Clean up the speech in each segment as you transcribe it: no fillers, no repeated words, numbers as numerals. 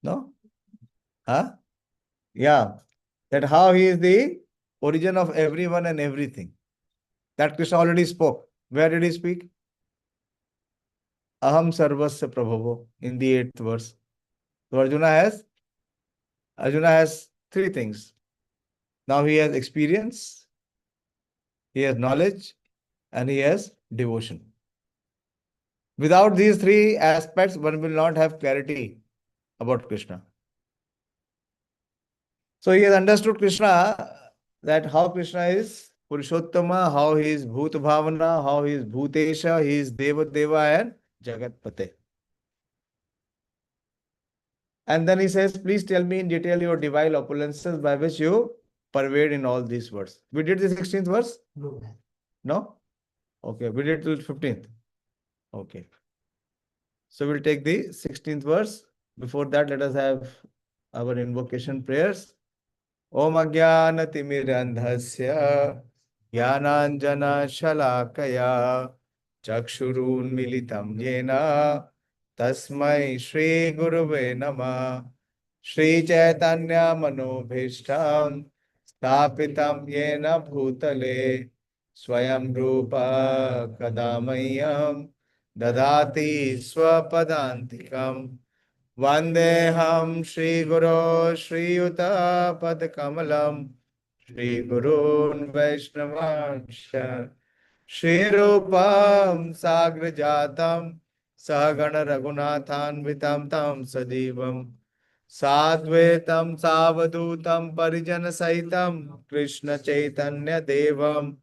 No? Huh? Yeah. That how he is the origin of everyone and everything. That Krishna already spoke. Where did he speak? Aham sarvasya prabhavo in the 8th verse. So Arjuna has three things. Now he has experience, he has knowledge, and he has devotion. Without these three aspects, one will not have clarity about Krishna. So he has understood Krishna, that how Krishna is Purushottama, how he is Bhut Bhavana, how he is Bhutesha, he is Deva Deva and Jagatpate. And then he says, please tell me in detail your divine opulences by which you pervade in all these words. We did the 16th verse? No. No? Okay, we did till 15th. Okay. So we'll take the 16th verse. Before that, let us have our invocation prayers. Om Ajnanatimirandhasya Jnananjana Shalakaya Chakshurunmilitam Yena Tasmai Shri Guruve Namah. Shri Chaitanya Manobhishtam Sthapitam Yena Bhutale Swayam Rupa Kadamayam Dadati Swapadantikam Vandeham Shri Guru Shri Yuta Padkamalam Shri Gurun Vaishnavansha Shri Rupam Sagrajatam Sahagana Raghunathanvitam Tam Sadivam Sadvetam Savadutam Parijana Saitam Krishna Chaitanya Devam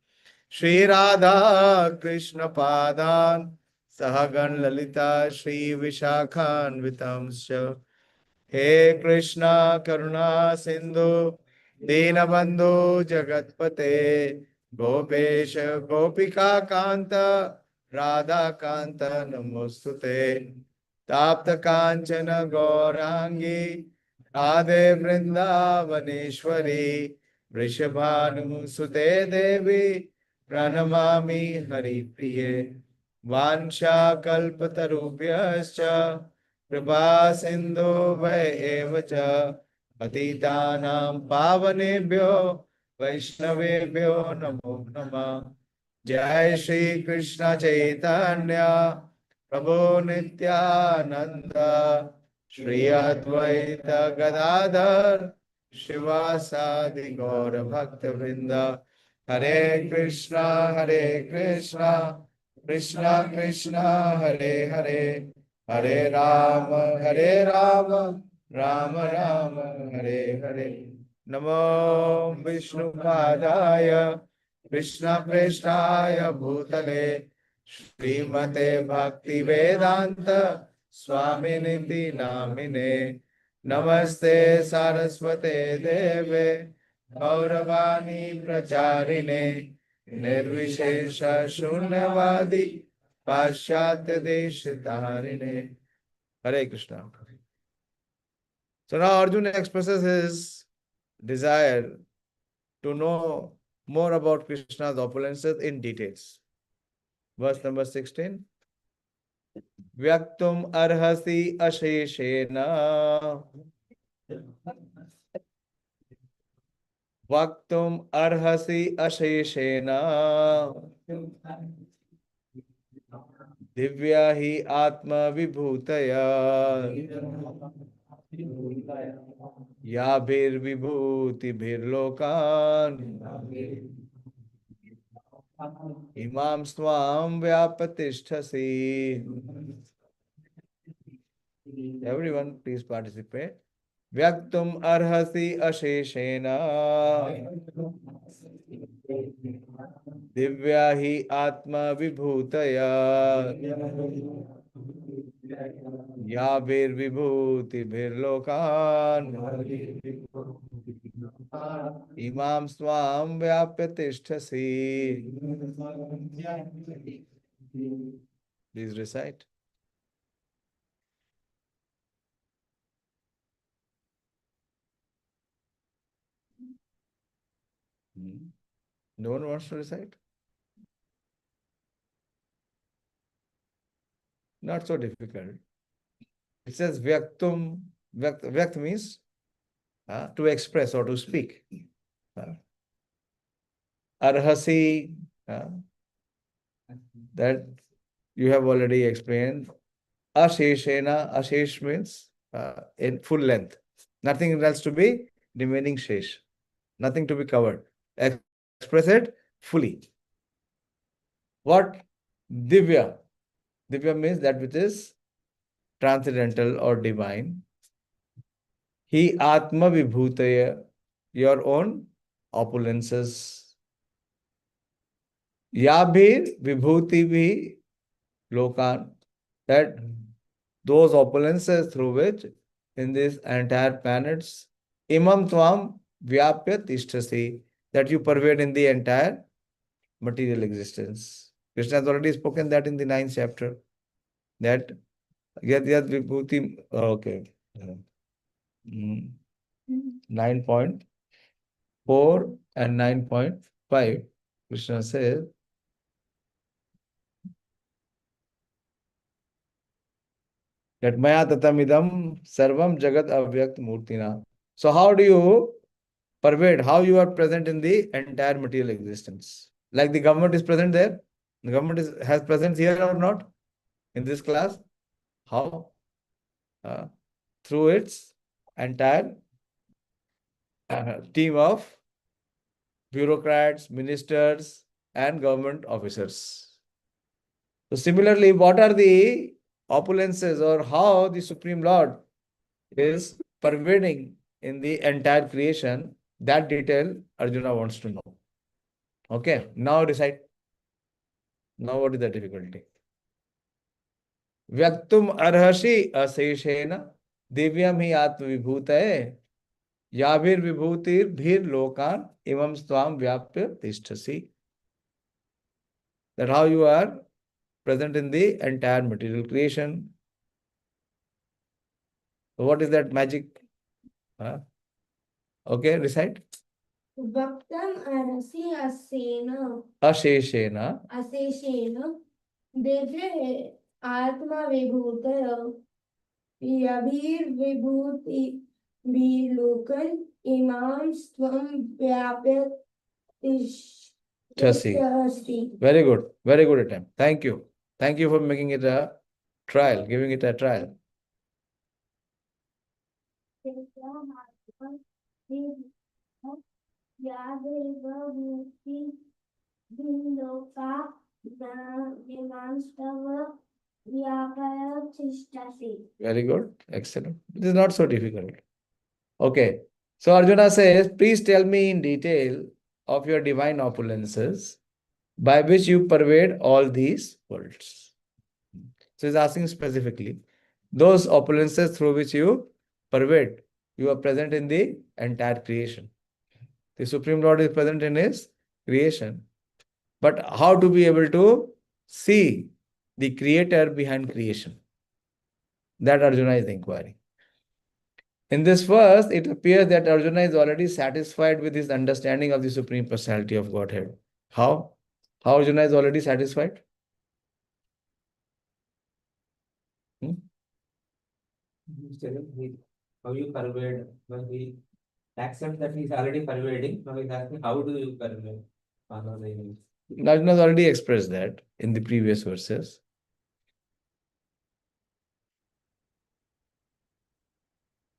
Shri Radha Krishna Padan Sahagan Lalita Shri Vishakhan Vitamsya He Krishna Karuna Sindhu Dinabandhu Jagatpate Gopesha Gopika Kanta Radha Kanta Namostute Tapta Kanchana Gaurangi Radhe Vrindavaneshwari Vrishabhanu Sute Devi Pranamami Hari Priye Vansha Kalpatarubhyascha Kripa Sindhu Eva Cha Patitanam Pavanebhyo Vaishnavebhyo Namo Namah Jai Shri Krishna Chaitanya Prabhu Nityananda Shri Advaita Gadadhar Shivasadi Gaura Bhakta Vrinda Hare Krishna Krishna Krishna Hare Hare Hare Rama Rama Rama Hare Hare Namo Vishnu Padaya Krishna Prestaya Bhutale Srimate Bhakti Vedanta Swaminiti Namine Namaste Saraswate Deve Gauravani Pracharine Nirvishesha Shunyavadi Paschatya Deshitarine. Hare Krishna. So now Arjuna expresses his desire to know more about Krishna's opulences in details. Verse number 16. Vyaktum arhasi asheshena Vaktum arhasi asheshena Divya hi atma vibhutaya Yabhir vibhuti bhir lokan Imam swam vyapatishthasi. Everyone, please participate. Vyaktum arhasi asheshena Divya hi atma vibhutaya Yabhir vibhuti bhir lokan Imam swam vyapatishthasi. Please recite. No one wants to recite? Not so difficult. It says Vyaktum Vyakt means to express or to speak. Arhasi, that you have already explained. Asheshena, Ashesh means in full length. Nothing else to be remaining shesh. Nothing to be covered. Express it fully. What? Divya. Divya means that which is transcendental or divine. He Atma Vibhutaya, your own opulences. Yabhir Vibhuti bhi Lokan, that those opulences through which in this entire planets, Imam Tvam Vyapya Tishtasi, that you pervade in the entire material existence. Krishna has already spoken that in the 9th chapter. That Yad Yad Vibhuti, okay. 9.4 and 9.5. Krishna says, that Maya tatamidam sarvam jagat avyakt murtina. So how do you pervade, how you are present in the entire material existence? Like the government is present there? The government has presence here or not? In this class? How? Through its entire team of bureaucrats, ministers, and government officers. So similarly, what are the opulences or how the Supreme Lord is pervading in the entire creation? That detail Arjuna wants to know. Okay, now recite. Now what is the difficulty? Vyaktum arhashi aseshena divyam hi atma vibhutaye yabhir vibhutir bhir lokan imam stvam vyapya tishtasi. That how you are present in the entire material creation. So what is that magic? Okay, recite. Vaktam arasi asena Asheshena aseshena devya atma vibhutaya yabhir vibhuti bilokan imam svam vyapya Chasi. tishtasi. Very good. Very good attempt. Thank you. Thank you for making it a trial, giving it a trial. Very good. Excellent. It is not so difficult. Okay. So Arjuna says, please tell me in detail of your divine opulences by which you pervade all these worlds. So he's asking specifically, those opulences through which you pervade, you are present in the entire creation. The Supreme Lord is present in his creation. But how to be able to see the creator behind creation? That Arjuna is inquiring. In this verse, it appears that Arjuna is already satisfied with his understanding of the Supreme Personality of Godhead. How? How Arjuna is already satisfied? Hmm? How you pervade, when he accepts that he's already pervading, now he's asking how do you pervade? Arjuna has already expressed that in the previous verses.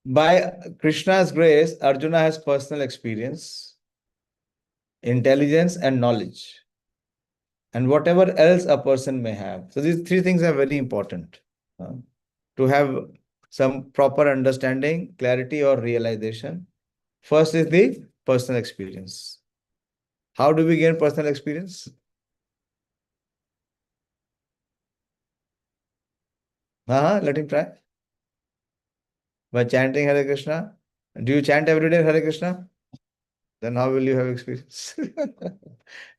By Krishna's grace, Arjuna has personal experience, intelligence, and knowledge, and whatever else a person may have. So these three things are very important to have some proper understanding, clarity, or realization. First is the personal experience. How do we gain personal experience? Let him try. By chanting Hare Krishna. Do you chant every day Hare Krishna? Then how will you have experience?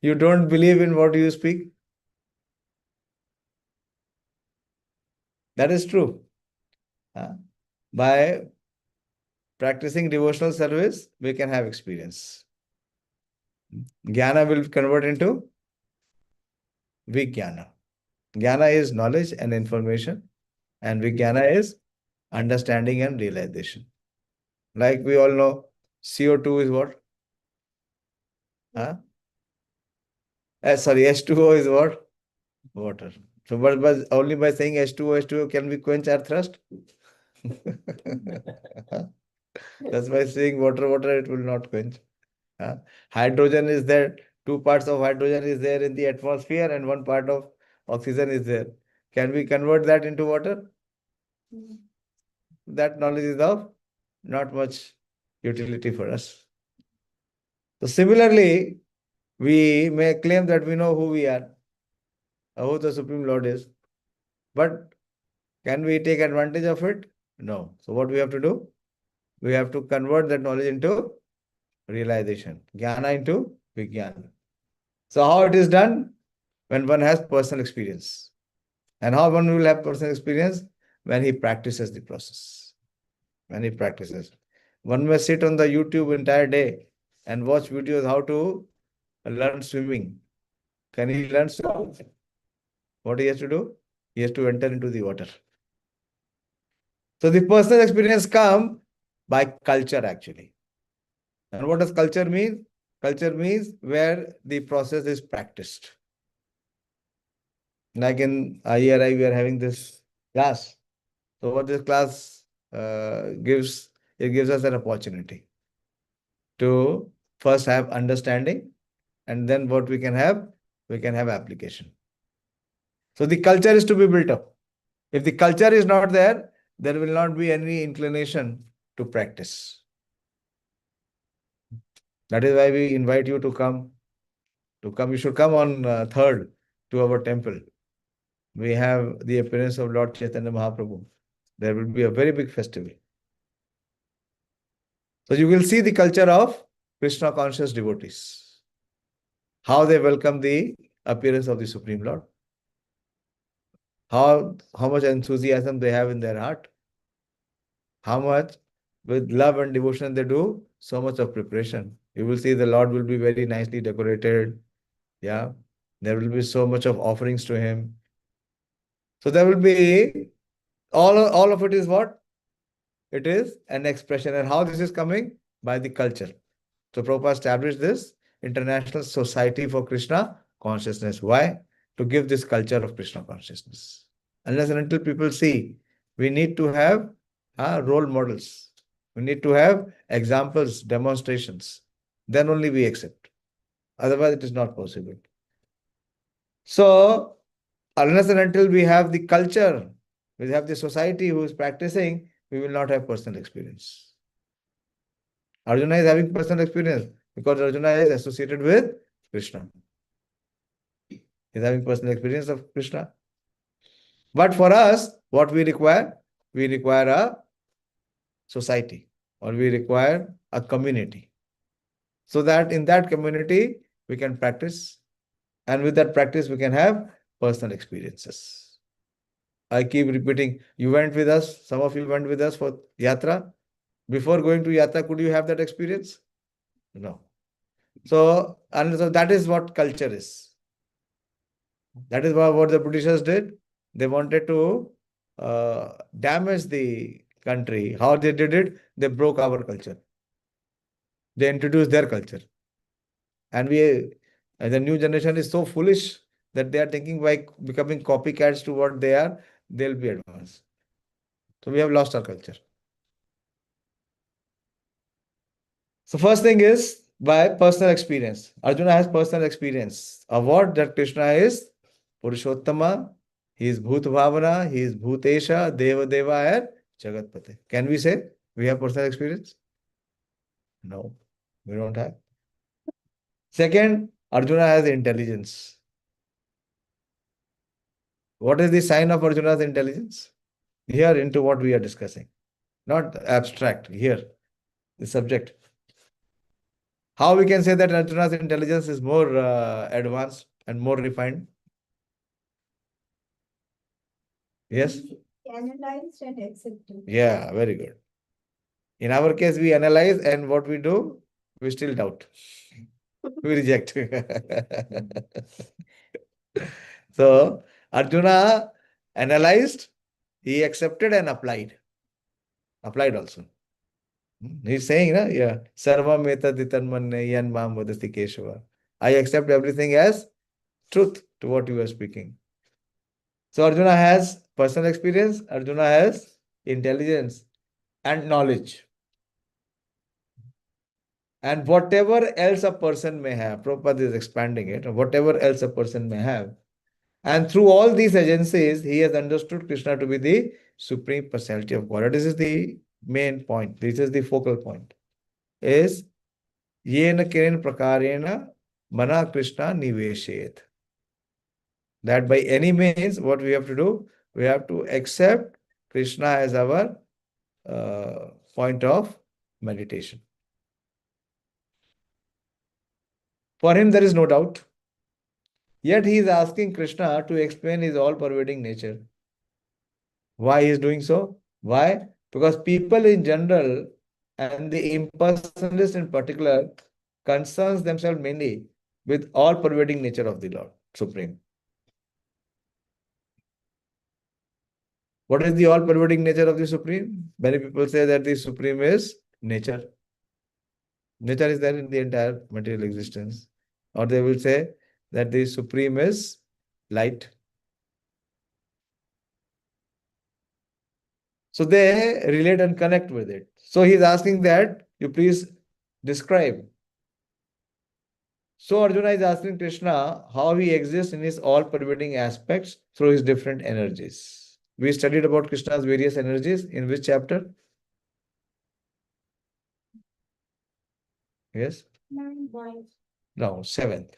You don't believe in what you speak? That is true. By practicing devotional service, we can have experience. Jnana will convert into Vijnana. Jnana is knowledge and information, and Vijnana is understanding and realization. Like we all know, CO2 is what? Huh? Sorry, H2O is what? Water. So, but only by saying H2O, can we quench our thirst? That's why saying water, it will not quench. Huh? Hydrogen is there. 2 parts of hydrogen is there in the atmosphere, and 1 part of oxygen is there. Can we convert that into water? That knowledge is of not much utility for us. So similarly, we may claim that we know who we are, who the Supreme Lord is, but can we take advantage of it? No. So what we have to do? We have to convert that knowledge into realization, jnana into vijnana. So how it is done? When one has personal experience. And how one will have personal experience? When he practices the process. When he practices. One may sit on the YouTube entire day and watch videos how to learn swimming. Can he learn swimming? What he has to do? He has to enter into the water. So the personal experience comes by culture actually. And what does culture mean? Culture means where the process is practiced. Like in IERI, we are having this class. So what this class gives, it gives us an opportunity to first have understanding, and then what we can have application. So the culture is to be built up. If the culture is not there, there will not be any inclination to practice. That is why we invite you to come. You should come on 3rd to our temple. We have the appearance of Lord Chaitanya Mahaprabhu. There will be a very big festival. So you will see the culture of Krishna conscious devotees. How they welcome the appearance of the Supreme Lord. How much enthusiasm they have in their heart. How much with love and devotion they do so much of preparation. You will see the Lord will be very nicely decorated. Yeah. There will be so much of offerings to him. So there will be all of it is what? It is an expression. And how this is coming? By the culture. So Prabhupada established this International Society for Krishna Consciousness. Why? To give this culture of Krishna consciousness. Unless and until people see, we need to have role models. We need to have examples, demonstrations. Then only we accept. Otherwise, it is not possible. So, unless and until we have the culture, we have the society who is practicing, we will not have personal experience. Arjuna is having personal experience because Arjuna is associated with Krishna. He is having personal experience of Krishna. But for us, what we require? We require a society, or we require a community. So that in that community, we can practice. And with that practice, we can have personal experiences. I keep repeating, you went with us, some of you went with us for Yatra. Before going to Yatra, could you have that experience? No. So that is what culture is. That is what the Britishers did. They wanted to damage the country. How they did it? They broke our culture. They introduced their culture. And the new generation is so foolish that they are thinking by becoming copycats to what they are, they'll be advanced. So we have lost our culture. So first thing is by personal experience. Arjuna has personal experience of what? That Krishna is Purushottama, he is Bhut Bhavana, he is Bhutesha, Deva Deva and Jagatpate. Can we say we have personal experience? No, we don't have. Second, Arjuna has intelligence. What is the sign of Arjuna's intelligence? Here into what we are discussing. Not abstract, here, the subject. How we can say that Arjuna's intelligence is more advanced and more refined? Yes? Analyzed and accepted. Yeah, very good. In our case, we analyze, and what we do, we still doubt. We reject. So, Arjuna analyzed, he accepted and applied. Applied also. He's saying, yeah, Sarvam etaditanmanne yan mam vadati Keshava. I accept everything as truth to what you are speaking. So Arjuna has personal experience, Arjuna has intelligence and knowledge. And whatever else a person may have, Prabhupada is expanding it, whatever else a person may have. And through all these agencies, he has understood Krishna to be the supreme personality of God. This is the main point. This is the focal point. Is yena kiren prakarena mana Krishna niveshet. That by any means, what we have to do, we have to accept Krishna as our point of meditation. For him, there is no doubt. Yet he is asking Krishna to explain his all-pervading nature. Why he is doing so? Why? Because people in general and the impersonalists in particular concerns themselves mainly with all-pervading nature of the Lord Supreme. What is the all-pervading nature of the Supreme? Many people say that the Supreme is nature. Nature is there in the entire material existence. Or they will say that the Supreme is light. So they relate and connect with it. So he is asking that you please describe. So Arjuna is asking Krishna how he exists in his all-pervading aspects through his different energies. We studied about Krishna's various energies in which chapter? Yes? 9 points. No, seventh.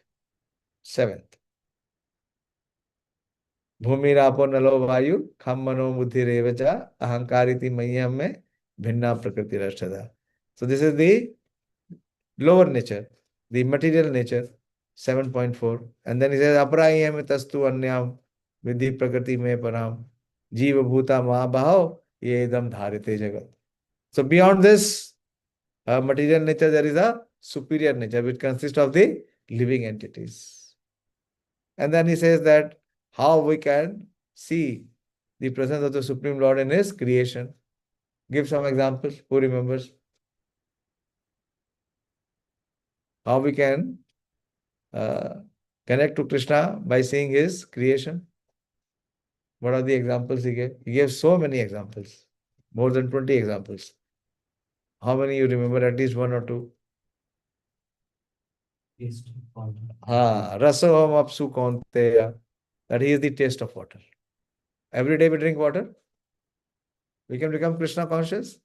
भूमिरापो नलो वायु खम मनो बुद्धि रेवचा अहंकारिति मह्यम में भिन्ना प्रकृति रष्टदा. So this is the lower nature, the material nature, 7.4. And then he says aprayam tastu anyam vidhi prakriti me param jiva bhuta mahabhav ye idam dharite jagat. So beyond this material nature, there is a superior nature which consists of the living entities. And then he says that how we can see the presence of the Supreme Lord in his creation. Give some examples. Who remembers? How we can connect to Krishna by seeing his creation? What are the examples he gave? He gave so many examples, more than 20 examples. How many you remember? At least one or two. Rasoham apsu kaunteya. That he is the taste of water. Every day we drink water. We can become Krishna conscious.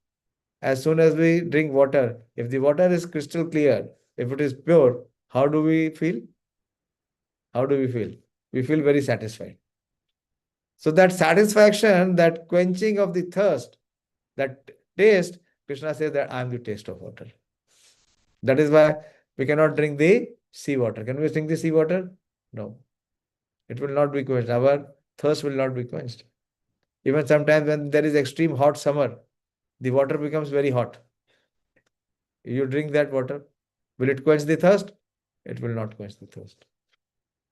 As soon as we drink water, if the water is crystal clear, if it is pure, how do we feel? How do we feel? We feel very satisfied. So that satisfaction, that quenching of the thirst, that taste, Krishna says that I am the taste of water. That is why we cannot drink the sea water. Can we drink the sea water? No. It will not be quenched. Our thirst will not be quenched. Even sometimes when there is extreme hot summer, the water becomes very hot. You drink that water. Will it quench the thirst? It will not quench the thirst.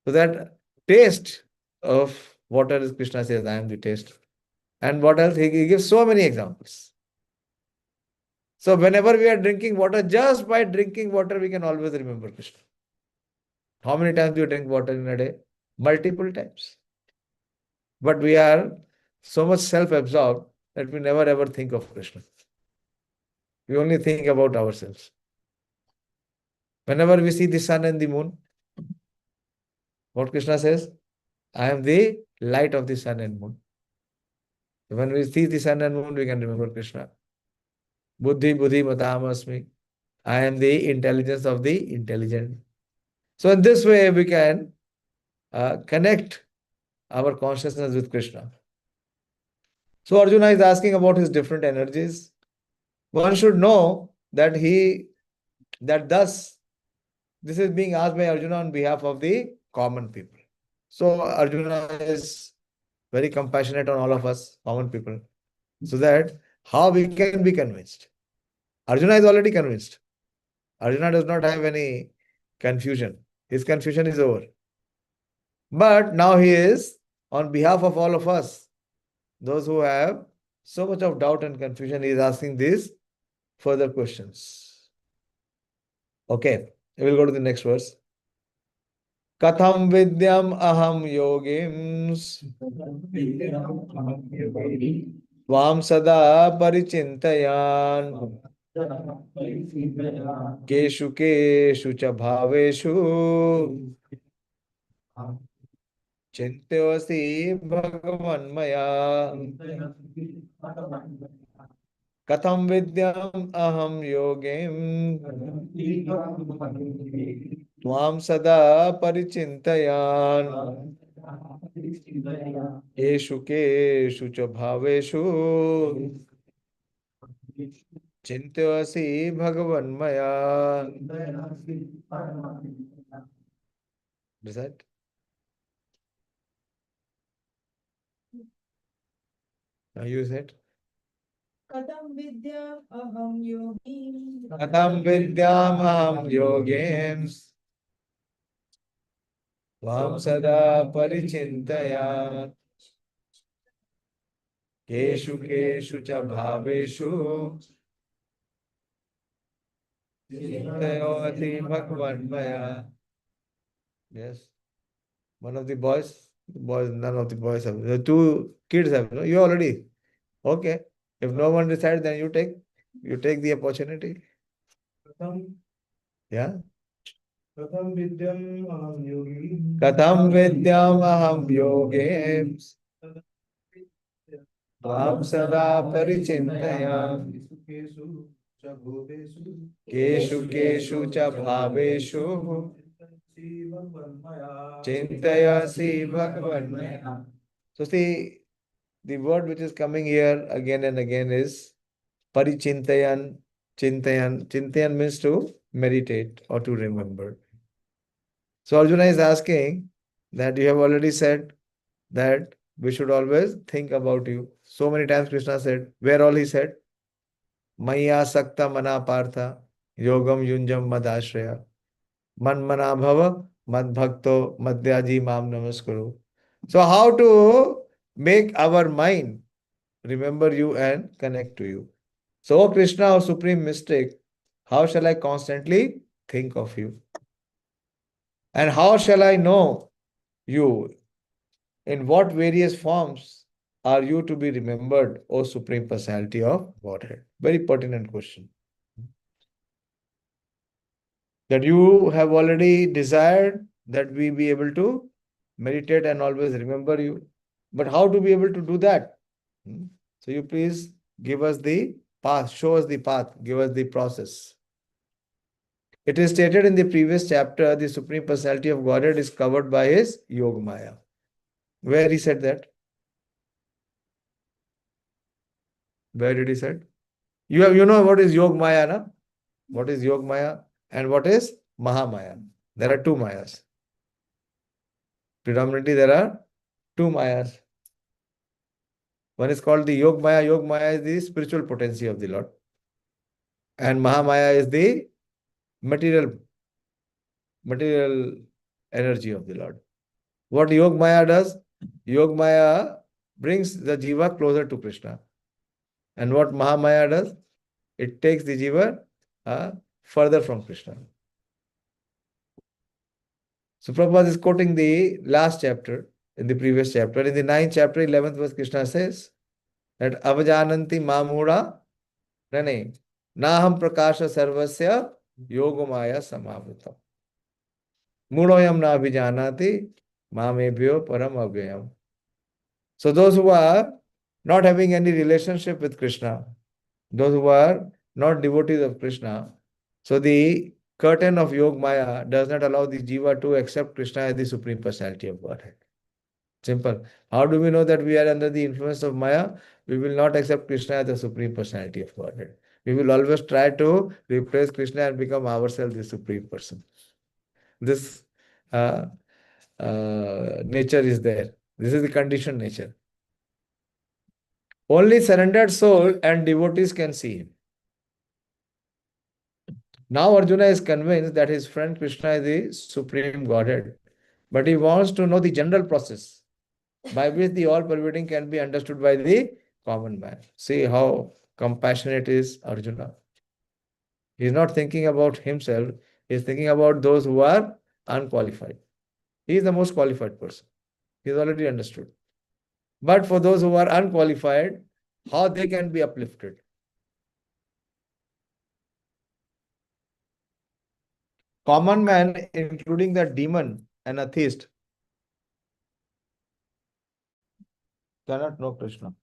So that taste of water is Krishna says, I am the taste. And what else? He gives so many examples. So whenever we are drinking water, just by drinking water, we can always remember Krishna. How many times do you drink water in a day? Multiple times. But we are so much self-absorbed that we never ever think of Krishna. We only think about ourselves. Whenever we see the sun and the moon, what Krishna says? I am the light of the sun and moon. When we see the sun and moon, we can remember Krishna. Buddhi buddhi matamasmi. I am the intelligence of the intelligent. So in this way, we can connect our consciousness with Krishna. So Arjuna is asking about his different energies. One should know that thus, this is being asked by Arjuna on behalf of the common people. So Arjuna is very compassionate on all of us, common people, so that how we can be convinced. Arjuna is already convinced. Arjuna does not have any confusion. His confusion is over. But now he is on behalf of all of us, those who have So much of doubt and confusion. He is asking these further questions. Okay, we will go to the next verse. Katham vidyam aham yogim Tvam sada parichintayan keshu keshu cha bhaveshu चिंत्यवसी भगवान मया कथम विद्याम अहम योगिम त्वां सदा परिचिन्तयान येषु केषु च भावेषु चिंत्यवसी भगवान मया. Is that? Now use it. Katam vidya aham yogi. Katham vidyam aham yogim Tvam sada parichintayan keshu keshu cha bhaveshu chintayati bhagwan maya. Yes. One of the boys, none of the boys have. The two kids have. No? You already. Okay. If no one decides, then you take the opportunity. Yeah. Katham vidyam aham yogi. Katham vidyam aham yogim Tvam sada parichintayan Keshu cha bhutesu. keshu keshu cha bhaveshu Sivam varmaya. chintayasi bhagwan maya. So see, the word which is coming here again and again is parichintayan, chintayan. Chintayan means to meditate or to remember. So Arjuna is asking that you have already said that we should always think about you. So many times Krishna said, where all he said? Maya sakta mana partha yogam yunjam madashraya man mana bhava mad bhakto madhyaji mam namaskuru. So how to make our mind remember you and connect to you? So O Krishna, our supreme mystic, how shall I constantly think of you? And how shall I know you? In what various forms are you to be remembered, O Supreme Personality of Godhead? Very pertinent question. That you have already desired that we be able to meditate and always remember you. But how to be able to do that? So you please give us the path, show us the path, give us the process. It is stated in the previous chapter, the Supreme Personality of Godhead is covered by his Yoga Maya. Where he said that? Where did he said? You know what is Yoga Maya, na? What is Yoga Maya and what is Mahamaya? There are two Mayas. Predominantly there are two Mayas. One is called the Yoga Maya. Yoga Maya is the spiritual potency of the Lord. And Mahamaya is the material energy of the Lord. What Yoga Maya does? Yoga Maya brings the Jiva closer to Krishna. And what Mahamaya does? It takes the Jiva further from Krishna. So Prabhupada is quoting the last chapter in the previous chapter. In the 9th chapter, 11th verse, Krishna says that Avajananti Mamura Nane Naham Prakasha Sarvasya Yogomaya Samavritam. Mudoyam na abhijanati mamebhyo param avyayam. So those who are not having any relationship with Krishna, those who are not devotees of Krishna, so the curtain of Yoga Maya does not allow the Jiva to accept Krishna as the Supreme Personality of Godhead. Simple. How do we know that we are under the influence of Maya? We will not accept Krishna as the Supreme Personality of Godhead. We will always try to replace Krishna and become ourselves the Supreme Person. This nature is there. This is the conditioned nature. Only surrendered soul and devotees can see him. Now Arjuna is convinced that his friend Krishna is the Supreme Godhead. But he wants to know the general process by which the all-pervading can be understood by the common man. See how compassionate is Arjuna. He's not thinking about himself, he's thinking about those who are unqualified. He is the most qualified person. He's already understood. But for those who are unqualified, how they can be uplifted? Common man, including the demon and atheist, cannot know Krishna.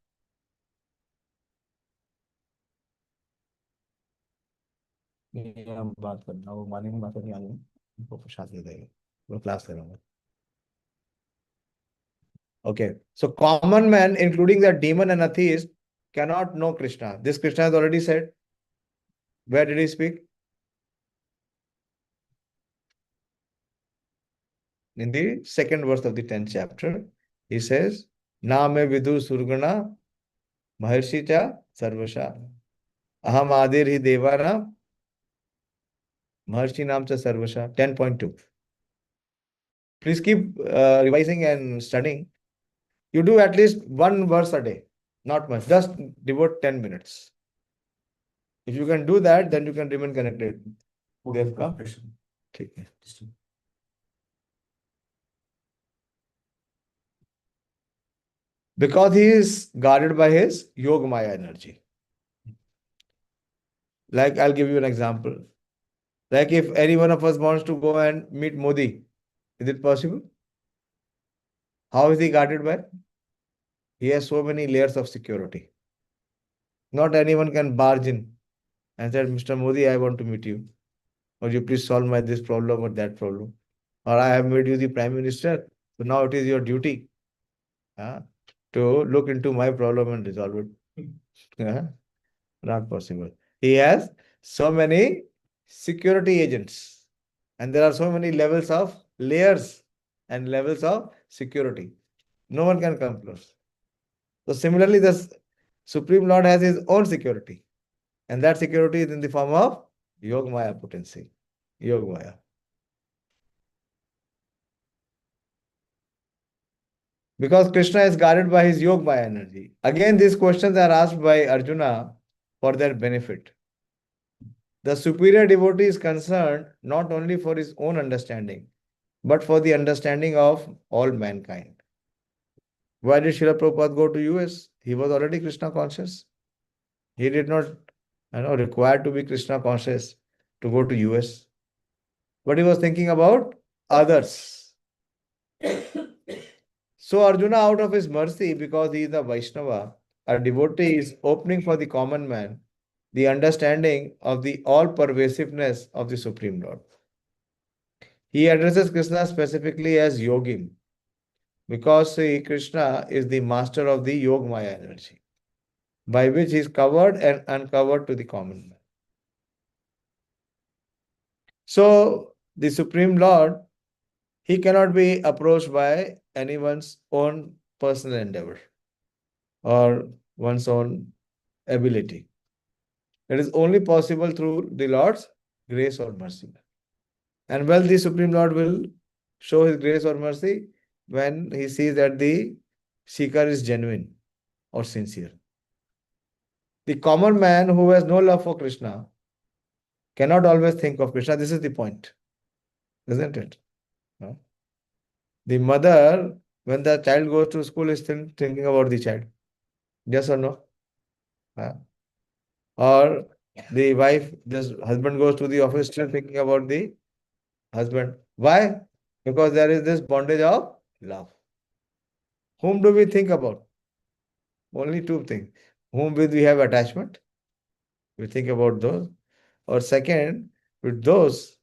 ये हम बात करना वो मानेंगे बात नहीं आनी उनको प्रसाद दे देंगे वो क्लास ले रहा Okay, so common man, including the demon and atheist, cannot know Krishna. This Krishna has already said. Where did he speak? In the second verse of the 10th chapter, he says, Na me vidu surgana maharshi cha sarvasha. Aham adir hi devana maharshi nam cha sarvasha. 10.2. Please keep revising and studying. You do at least one verse a day. Not much. Just devote 10 minutes. If you can do that, then you can remain connected. देव का ठीक है. Because he is guarded by his Yoga Maya energy. Like I'll give you an example. Like if any one of us wants to go and meet Modi, is it possible? How is he guarded by? He has so many layers of security. Not anyone can barge in and say, Mr. Modi, I want to meet you. Or you please solve my this problem or that problem. Or I have made you the Prime Minister. So now it is your duty to look into my problem and resolve it. Not possible. He has so many security agents. And there are so many levels of layers and levels of security. No one can come close. So similarly, the Supreme Lord has his own security. And that security is in the form of Yoga Maya potency. Yoga Maya. Because Krishna is guarded by his Yoga Maya energy. Again, these questions are asked by Arjuna for their benefit. The superior devotee is concerned not only for his own understanding, but for the understanding of all mankind. Why did Srila Prabhupada go to US? He was already Krishna conscious. He did not require to be Krishna conscious to go to US. But he was thinking about others. So Arjuna, out of his mercy, because he is a Vaishnava, a devotee is opening for the common man the understanding of the all-pervasiveness of the Supreme Lord. He addresses Krishna specifically as Yogin, because Krishna is the master of the Yoga Maya energy, by which he is covered and uncovered to the common man. So, the Supreme Lord, he cannot be approached by anyone's own personal endeavor or one's own ability. It is only possible through the Lord's grace or mercy. And well, the Supreme Lord will show his grace or mercy when he sees that the seeker is genuine or sincere. The common man who has no love for Krishna cannot always think of Krishna. This is the point, isn't it? No? The mother, when the child goes to school, is still thinking about the child. Yes or no? Or the wife, the husband goes to the office, still thinking about the husband. Why? Because there is this bondage of love. Whom do we think about? Only two things. Whom with we have attachment, we think about those. Or second, with those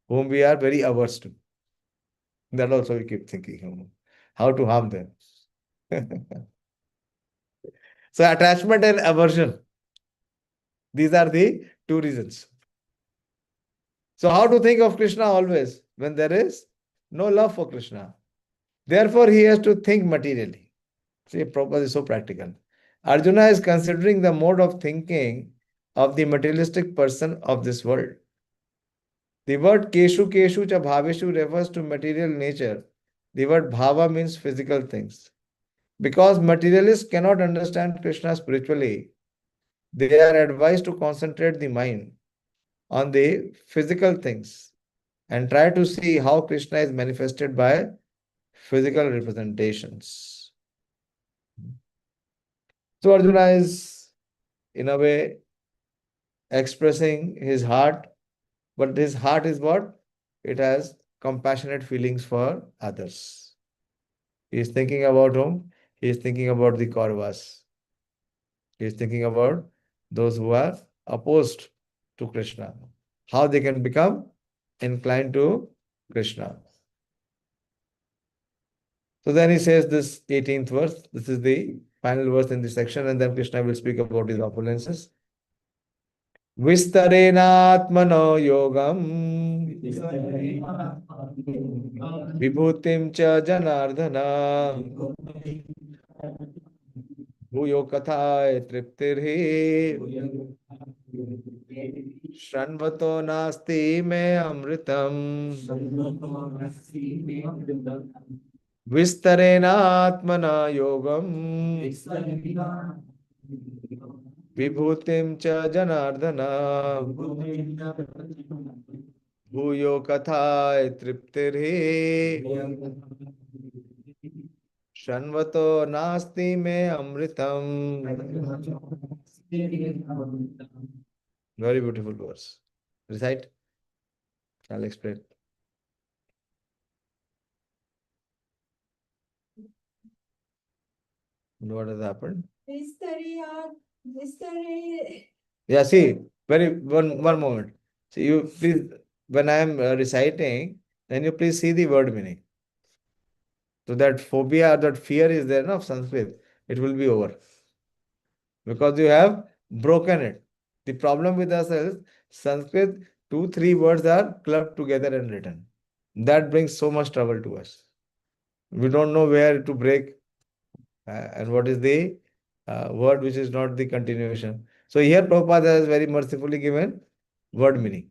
whom we are very averse to. That also we keep thinking how to harm them. So attachment and aversion. These are the two reasons. So how to think of Krishna always when there is no love for Krishna? Therefore, he has to think materially. See, Prabhupada is so practical. Arjuna is considering the mode of thinking of the materialistic person of this world. The word keshu keshu cha bhaveshu refers to material nature. The word bhava means physical things. Because materialists cannot understand Krishna spiritually, they are advised to concentrate the mind on the physical things and try to see how Krishna is manifested by physical representations. So Arjuna is, in a way, expressing his heart, but his heart is what? It has compassionate feelings for others. He is thinking about whom? He is thinking about the Kauravas. He is thinking about those who are opposed to Krishna. How they can become inclined to Krishna. So then he says this 18th verse. This is the final verse in this section, and then Krishna will speak about his opulences. Vistarenatmano yogam vibhutim cha janardhana bhuyo kathaye triptirhi shranvato nasti me amritam vistarenatmana yogam vibhutim cha janardhana bhuyo kathaye triptirhi shanvato nasti me amritam. Very beautiful verse. Recite. I'll explain. What has happened? Vistare. Yeah, see, one moment. See, you please, when I am reciting, then you please see the word meaning. So that phobia, that fear is there, no, of Sanskrit, it will be over. Because you have broken it. The problem with us is Sanskrit, 2, 3 words are clubbed together and written. That brings so much trouble to us. We don't know where to break and what is the word which is not the continuation. So here Prabhupada has very mercifully given word meaning.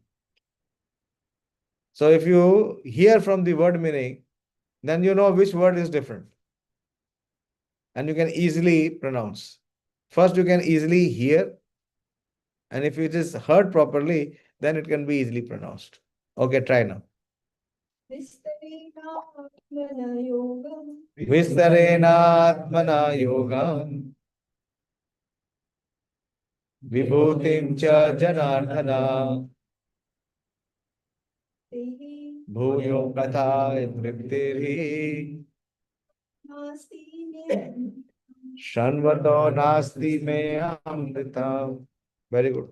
So if you hear from the word meaning, then you know which word is different. And you can easily pronounce. First, you can easily hear. And if it is heard properly, then it can be easily pronounced. Okay, try now. Vistarenatmana yogam. Vistarenatmana yogam vibhutim cha janardhana Dehi bhuyo katha triptirhi nasti me. shanvato nasti me amritam. Very good.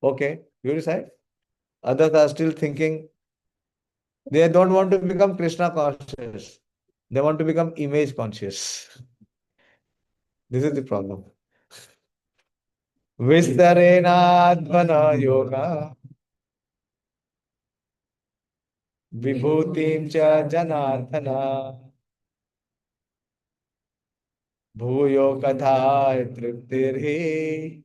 Okay, you decide. Others are still thinking. They don't want to become Krishna conscious. They want to become image conscious. This is the problem. Vistarenatmana yoga vibhutim cha janardhana bhuyo katha triptirhi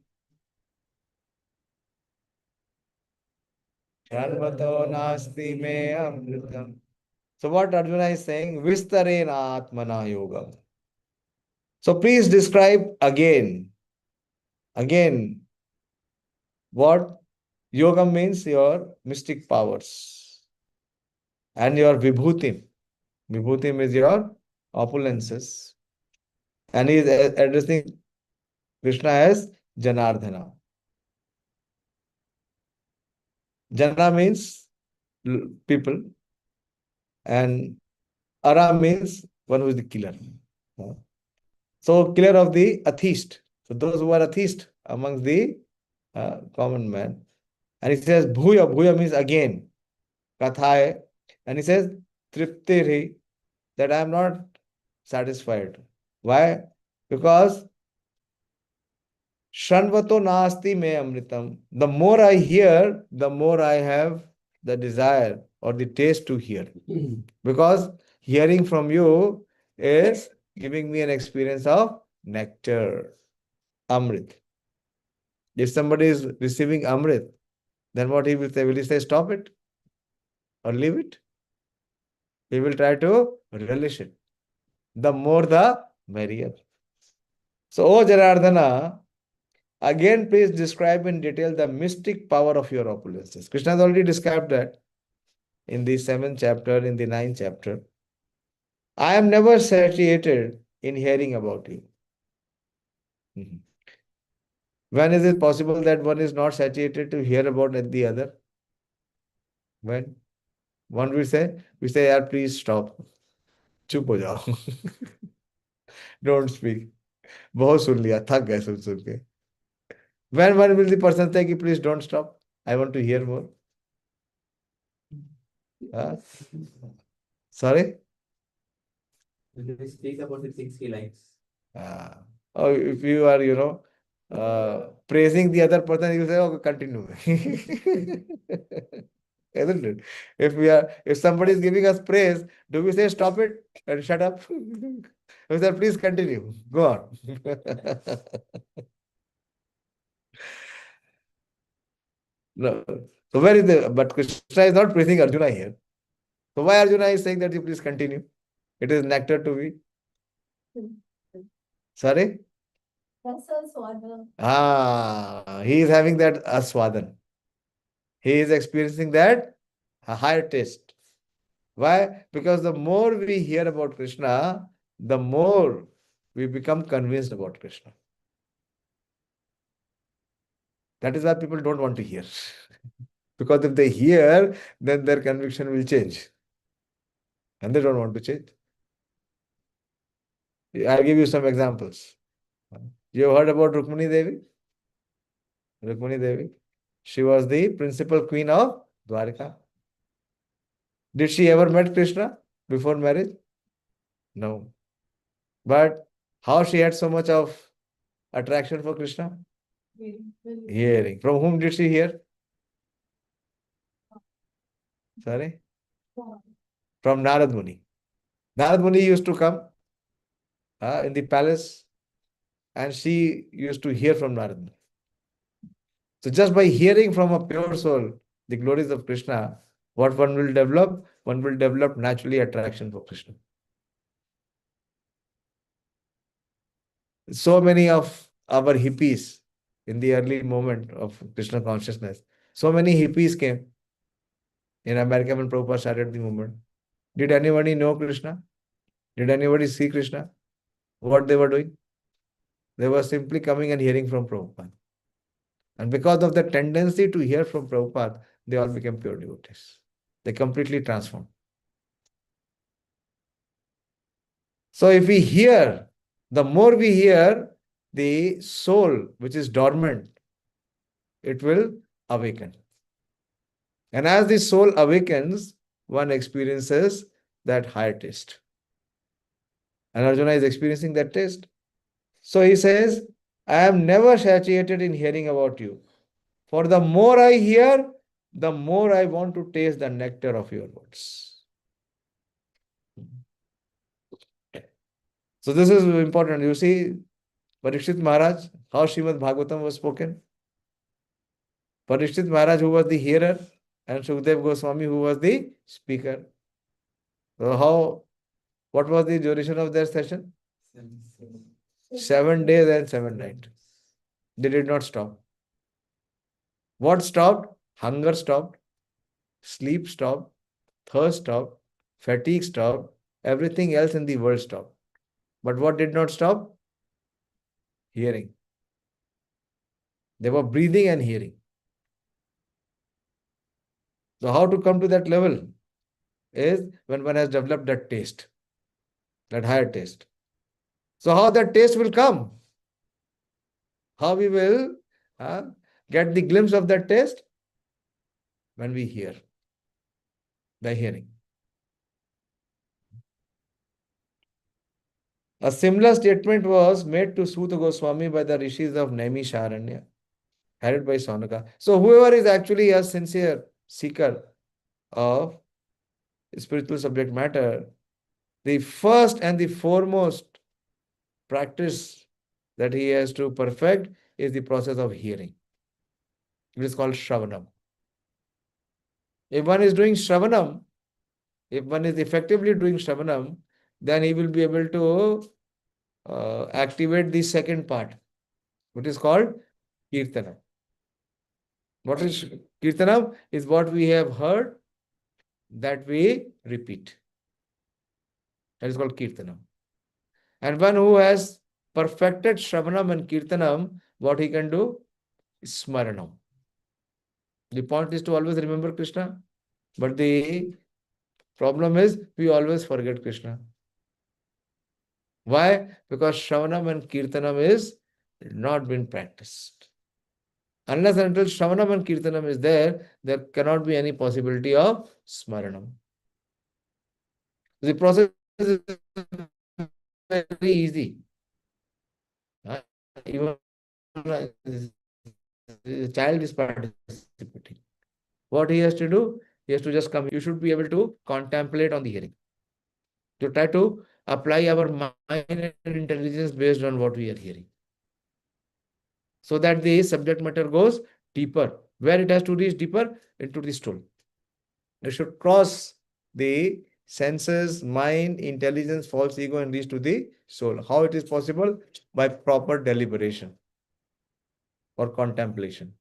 sharvato nasti me amritam. So what Arjuna is saying, Vistarenatmana yoga. So please describe again what yoga means, your mystic powers and your vibhutim. Vibhutim is your opulences. And he is addressing Krishna as Janardhana. Jana means people, and Ara means one who is the killer. So, killer of the atheist. So, those who are atheist amongst the common man. And he says, Bhuya. Bhuya means again. Kathaye. And he says, Triptiri, that I am not satisfied. Why? Because Shanvato nasti me amritam. The more I hear, the more I have the desire or the taste to hear. Because hearing from you is giving me an experience of nectar, Amrit. If somebody is receiving Amrit, then what he will say? Will he say stop it or leave it? He will try to relish it. The more the merrier. So, O Janardana, again, please describe in detail the mystic power of your opulences. Krishna has already described that in the 7th chapter, in the 9th chapter. I am never satiated in hearing about you. Mhm. When is it possible that one is not satiated to hear about the other? When? One will say, yaar, please stop. चुप हो जाओ. Don't speak. बहुत सुन लिया, थक गए सुन सुन के. When one will the person say, कि, please don't stop. I want to hear more. Huh? Sorry? Will we speak about the things he likes? Or if you are, praising the other person, you say, okay, continue. Isn't it? If somebody is giving us praise, do we say stop it and shut up? We say, please continue. Go on. No. So where is but Krishna is not praising Arjuna here. So why Arjuna is saying that you please continue? It is nectar to be. Sorry? Rasa Swada. He is having that aswadan. He is experiencing that a higher taste. Why? Because the more we hear about Krishna, the more we become convinced about Krishna. That is why people don't want to hear. Because if they hear, then their conviction will change. And they don't want to change. I'll give you some examples. You have heard about Rukmini Devi? Rukmini Devi. She was the principal queen of Dwarka. Did she ever met Krishna before marriage? No. But how she had so much of attraction for Krishna? Hearing. From whom did she hear? Sorry? From Narad Muni. Narad Muni used to come in the palace and she used to hear from Narad Muni. So just by hearing from a pure soul the glories of Krishna, what one will develop? One will develop naturally attraction for Krishna. So many of our hippies in the early moment of Krishna consciousness, so many hippies came in America when Prabhupada started the movement. Did anybody know Krishna? Did anybody see Krishna? What they were doing? They were simply coming and hearing from Prabhupada. And because of the tendency to hear from Prabhupada, they all became pure devotees. They completely transformed. So if we hear, the more we hear, the soul which is dormant, it will awaken. And as the soul awakens, one experiences that higher taste. And Arjuna is experiencing that taste. So he says, I am never satiated in hearing about you. For the more I hear, the more I want to taste the nectar of your words. So this is important. You see, Parikshit Maharaj, how Srimad Bhagavatam was spoken. Parikshit Maharaj, who was the hearer, and Shukdev Goswami, who was the speaker. So what was the duration of their session? 7 days and 7 nights. They did not stop. What stopped? Hunger stopped, sleep stopped, thirst stopped, fatigue stopped, everything else in the world stopped. But what did not stop? Hearing. They were breathing and hearing. So how to come to that level is when one has developed that taste, that higher taste. So how that taste will come? How we will get the glimpse of that taste? When we hear, by hearing. A similar statement was made to Suta Goswami by the rishis of Naimisharanya, headed by Saunaka. So whoever is actually a sincere seeker of spiritual subject matter, the first and the foremost practice that he has to perfect is the process of hearing. It is called Shravanam. If one is doing Shravanam, if one is effectively doing Shravanam, then he will be able to activate the second part, which is called Kirtanam. What is Kirtanam? Is what we have heard that we repeat. That is called Kirtanam. And one who has perfected Shravanam and Kirtanam, what he can do? Smaranam. The point is to always remember Krishna, but the problem is we always forget Krishna. Why? Because Shravanam and Kirtanam is not been practiced. Unless and until Shravanam and Kirtanam is there, there cannot be any possibility of Smaranam. The process is very easy. Even the child is participating. What he has to do? He has to just come. You should be able to contemplate on the hearing. To try to apply our mind and intelligence based on what we are hearing. So that the subject matter goes deeper. Where it has to reach deeper? Into the soul. It should cross the senses, mind, intelligence, false ego, and reach to the soul. How it is possible? By proper deliberation or contemplation.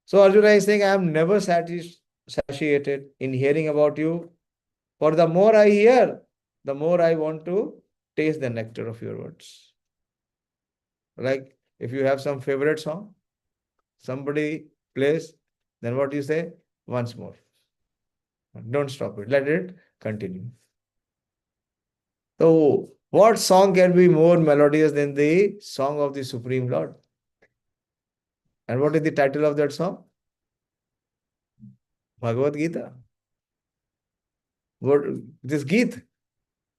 So Arjuna is saying, I am never satiated in hearing about you. For the more I hear, the more I want to taste the nectar of your words. Like if you have some favorite song, somebody plays, then what do you say? Once more. Don't stop it. Let it continue. So, what song can be more melodious than the song of the Supreme Lord? And what is the title of that song? Bhagavad Gita. What this Gita?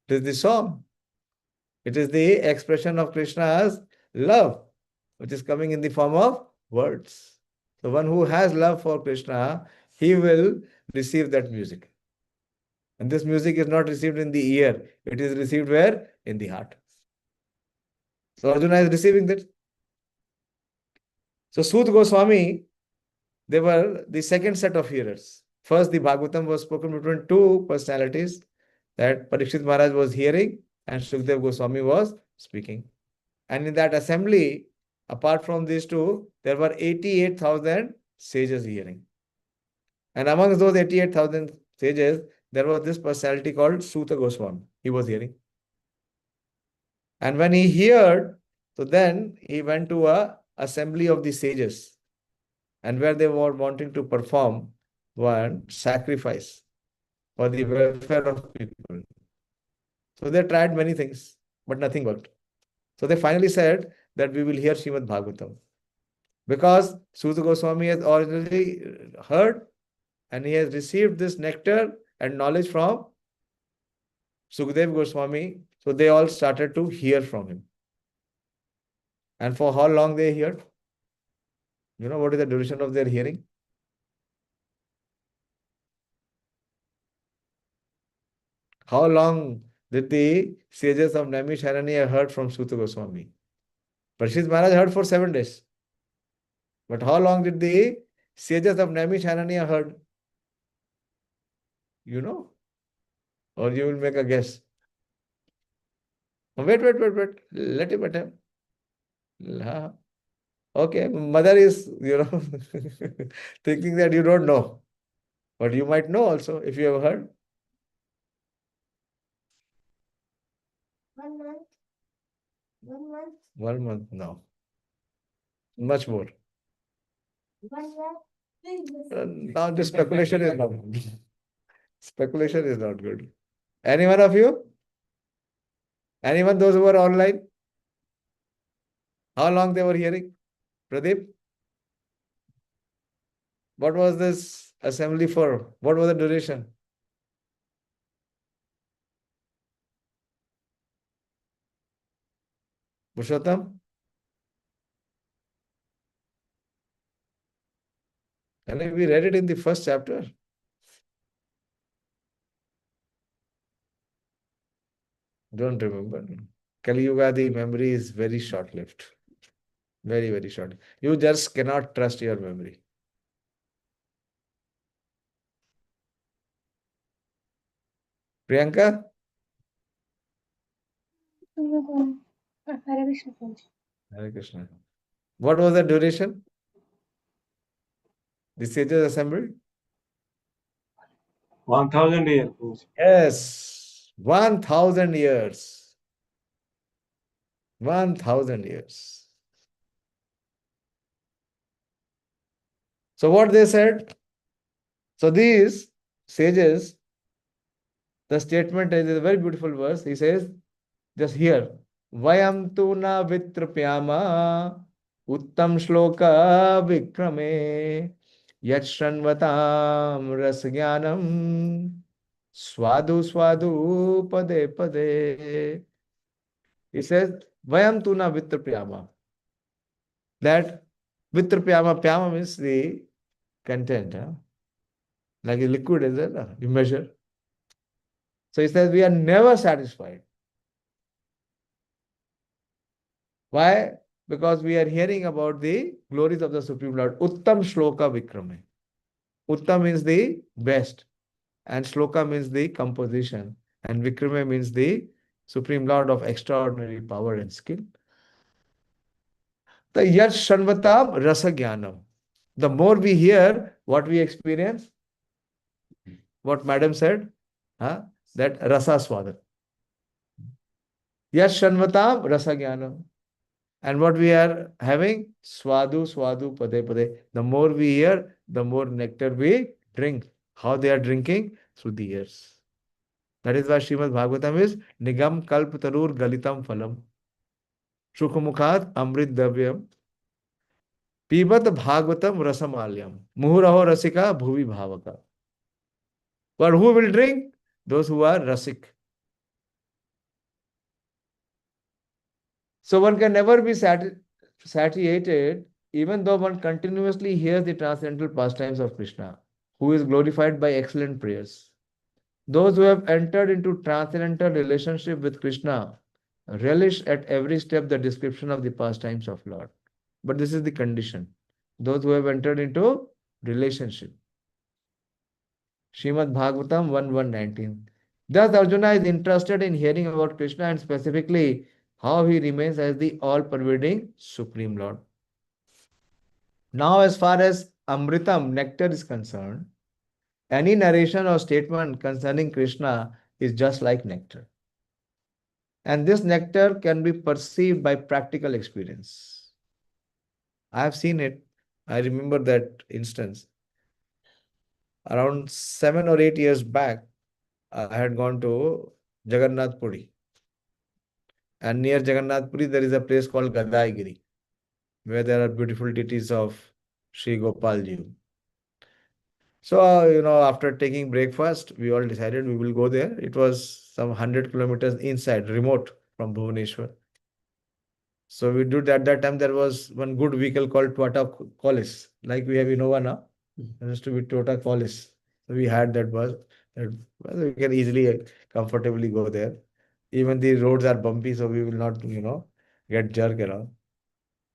It is the song. It is the expression of Krishna's love, which is coming in the form of words. So one who has love for Krishna, he will receive that music. And this music is not received in the ear. It is received where? In the heart. So Arjuna is receiving that. So Sut Goswami, they were the second set of hearers. First, the Bhagavatam was spoken between two personalities, that Parikshit Maharaj was hearing and Shukdev Goswami was speaking. And in that assembly, apart from these two, there were 88,000 sages hearing. And amongst those 88,000 sages, there was this personality called Suta Goswami. He was hearing. And when he heard, so then he went to a assembly of the sages, and where they were wanting to perform one sacrifice for the welfare of people. So they tried many things, but nothing worked. So they finally said that we will hear Srimad Bhagavatam. Because Suta Goswami has originally heard and he has received this nectar and knowledge from Sukdev Goswami. So they all started to hear from him. And for how long they heard? You know what is the duration of their hearing? How long did the sages of Naimisharanya heard from Suta Goswami? Parikshit Maharaj heard for 7 days. But how long did the sages of Naimisharanya heard? You know? Or you will make a guess. Wait. Let him attempt. Okay, mother is, thinking that you don't know. But you might know also if you have heard. 1 month. 1 month. 1 month, no. Much more. 1 year. Now this speculation is not good. Speculation is not good. Anyone of you? Anyone, those who were online? How long they were hearing? Pradeep? What was this assembly for? What was the duration? Purushottam? And we read it in the first chapter. Don't remember. Kali Yuga, the memory is very short-lived. Very, very short. You just cannot trust your memory. Priyanka? Hare Krishna. Hare Krishna. What was the duration? The sages assembled? 1000 years. Yes, 1000 years. 1000 years. So what they said? So these sages, the statement is a very beautiful verse. He says, just here, Vayam tu na vitrapyama uttam shloka vikrame yat shanvatam rasjnanam swadu swadu pade pade. He says, Vayam tu na vitrapyama. That vitrapyama, pyama means the content, huh? Like a liquid, is it? You measure. So he says, we are never satisfied. Why? Because we are hearing about the glories of the Supreme Lord. Uttam Shloka Vikrame. Uttam means the best, and Shloka means the composition, and Vikrame means the Supreme Lord of extraordinary power and skill. The Yat Shanvatam Rasa Jnanam. The more we hear, what we experience, what Madam said, huh? That Rasa Swada. Yat Shanvatam Rasa Jnanam. And what we are having? Swadu, swadu, pade, pade. The more we hear, the more nectar we drink. How they are drinking? Through the ears. That is why Srimad Bhagavatam is Nigam Kalp Tarur Galitam Phalam. Shukhamukhat Amrit Davyam. Pibat Bhagavatam Rasamalyam. Muhuraho Rasika Bhuvi Bhavaka. But who will drink? Those who are Rasik. So one can never be satiated even though one continuously hears the transcendental pastimes of Krishna, who is glorified by excellent prayers. Those who have entered into transcendental relationship with Krishna relish at every step the description of the pastimes of Lord. But this is the condition. Those who have entered into relationship. Srimad Bhagavatam 1:119. Thus Arjuna is interested in hearing about Krishna and specifically how he remains as the all-pervading Supreme Lord. Now, as far as Amritam, nectar, is concerned, any narration or statement concerning Krishna is just like nectar. And this nectar can be perceived by practical experience. I have seen it. I remember that instance. Around 7 or 8 years back, I had gone to Jagannath Puri. And near Jagannath Puri, there is a place called Gadaigiri, where there are beautiful deities of Sri Gopalji. So, after taking breakfast, we all decided we will go there. It was some 100 kilometers inside, remote from Bhubaneswar. So we did at that time, there was one good vehicle called Tata Collis, like we have Innova now. There used to be Toyota Collis. So we had that bus. Well, we can easily, comfortably go there. Even the roads are bumpy, so we will not, get jerked around.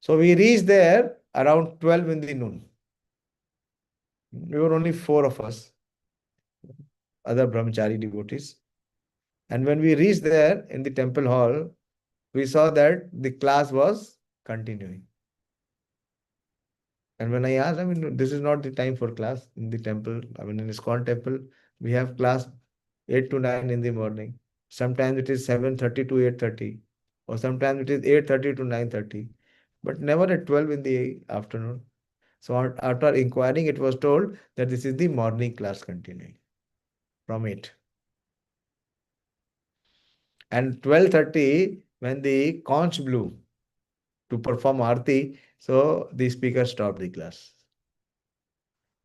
So we reached there around 12 in the noon. We were only 4 of us, other brahmachari devotees. And when we reached there in the temple hall, we saw that the class was continuing. And when I asked, this is not the time for class in the temple. In ISKCON temple, we have class 8 to 9 in the morning. Sometimes it is 7:30 to 8:30, or sometimes it is 8:30 to 9:30, but never at 12 in the afternoon. So after inquiring, it was told that this is the morning class continuing from 8. And 12:30, when the conch blew to perform Aarti, so the speaker stopped the class.